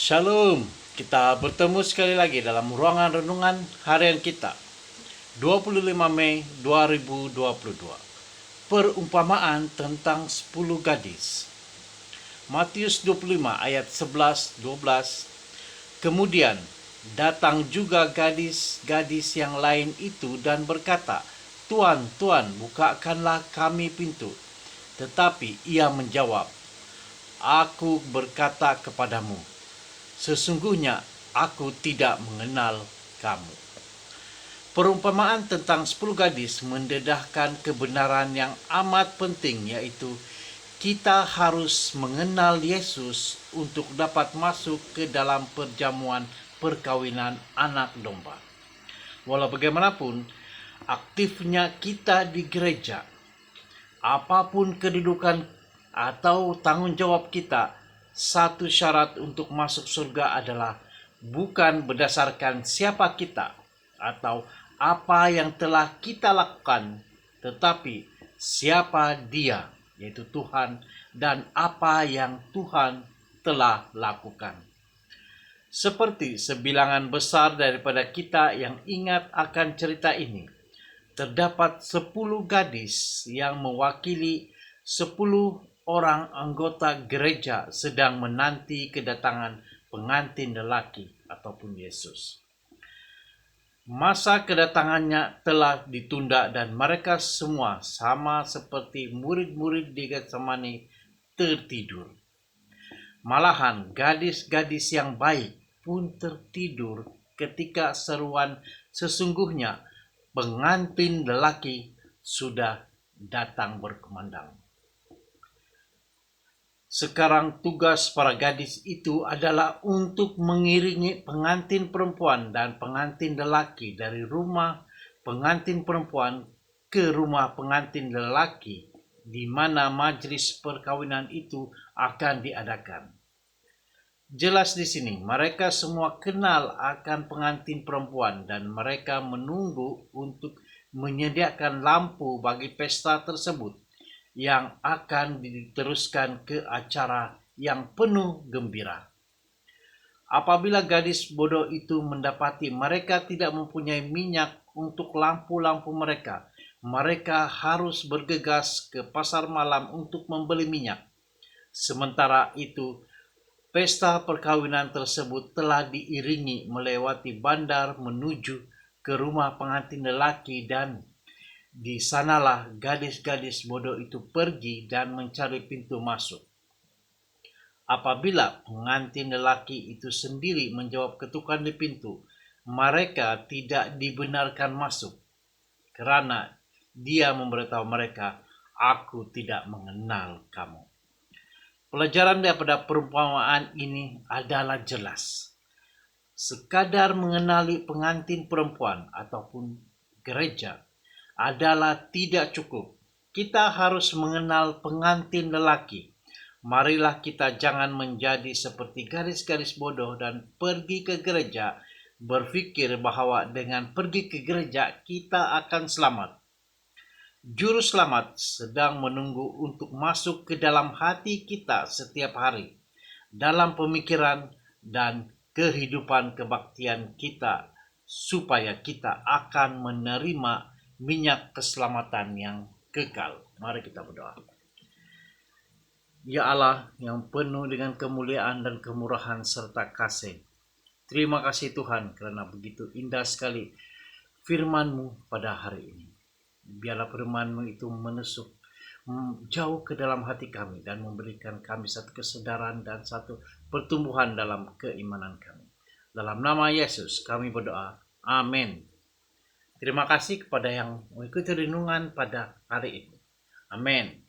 Shalom, kita bertemu sekali lagi dalam ruangan renungan harian kita 25 Mei 2022. Perumpamaan tentang 10 gadis. Matius 25 ayat 11-12. Kemudian datang juga gadis-gadis yang lain itu dan berkata, "Tuan, Tuan, bukakanlah kami pintu." Tetapi ia menjawab, "Aku berkata kepadamu, sesungguhnya aku tidak mengenal kamu." Perumpamaan tentang 10 gadis mendedahkan kebenaran yang amat penting, yaitu kita harus mengenal Yesus untuk dapat masuk ke dalam perjamuan perkawinan anak domba. Walau bagaimanapun aktifnya kita di gereja, apapun kedudukan atau tanggung jawab kita, satu syarat untuk masuk surga adalah bukan berdasarkan siapa kita atau apa yang telah kita lakukan, tetapi siapa Dia, yaitu Tuhan, dan apa yang Tuhan telah lakukan. Seperti sebilangan besar daripada kita yang ingat akan cerita ini, terdapat 10 gadis yang mewakili 10 orang anggota gereja sedang menanti kedatangan pengantin lelaki ataupun Yesus. Masa kedatangannya telah ditunda dan mereka semua sama seperti murid-murid di Getsemani tertidur. Malahan gadis-gadis yang baik pun tertidur ketika seruan sesungguhnya pengantin lelaki sudah datang berkumandang. Sekarang tugas para gadis itu adalah untuk mengiringi pengantin perempuan dan pengantin lelaki dari rumah pengantin perempuan ke rumah pengantin lelaki di mana majelis perkawinan itu akan diadakan. Jelas di sini mereka semua kenal akan pengantin perempuan dan mereka menunggu untuk menyediakan lampu bagi pesta tersebut yang akan diteruskan ke acara yang penuh gembira. Apabila gadis bodoh itu mendapati mereka tidak mempunyai minyak untuk lampu-lampu mereka, mereka harus bergegas ke pasar malam untuk membeli minyak. Sementara itu, pesta perkawinan tersebut telah diiringi melewati bandar menuju ke rumah pengantin lelaki dan di sanalah gadis-gadis bodoh itu pergi dan mencari pintu masuk. Apabila pengantin lelaki itu sendiri menjawab ketukan di pintu, mereka tidak dibenarkan masuk karena dia memberitahu mereka, "Aku tidak mengenal kamu." Pelajaran daripada perumpamaan ini adalah jelas. Sekadar mengenali pengantin perempuan ataupun gereja adalah tidak cukup. Kita harus mengenal pengantin lelaki. Marilah kita jangan menjadi seperti gadis-gadis bodoh dan pergi ke gereja berpikir bahwa dengan pergi ke gereja kita akan selamat. Juru selamat sedang menunggu untuk masuk ke dalam hati kita setiap hari, dalam pemikiran dan kehidupan kebaktian kita, supaya kita akan menerima minyak keselamatan yang kekal. Mari kita berdoa. Ya Allah yang penuh dengan kemuliaan dan kemurahan serta kasih, terima kasih Tuhan karena begitu indah sekali firman-Mu pada hari ini. Biarlah firman-Mu itu menusuk jauh ke dalam hati kami dan memberikan kami satu kesadaran dan satu pertumbuhan dalam keimanan kami. Dalam nama Yesus kami berdoa. Amin. Terima kasih kepada yang mengikuti renungan pada hari ini. Amin.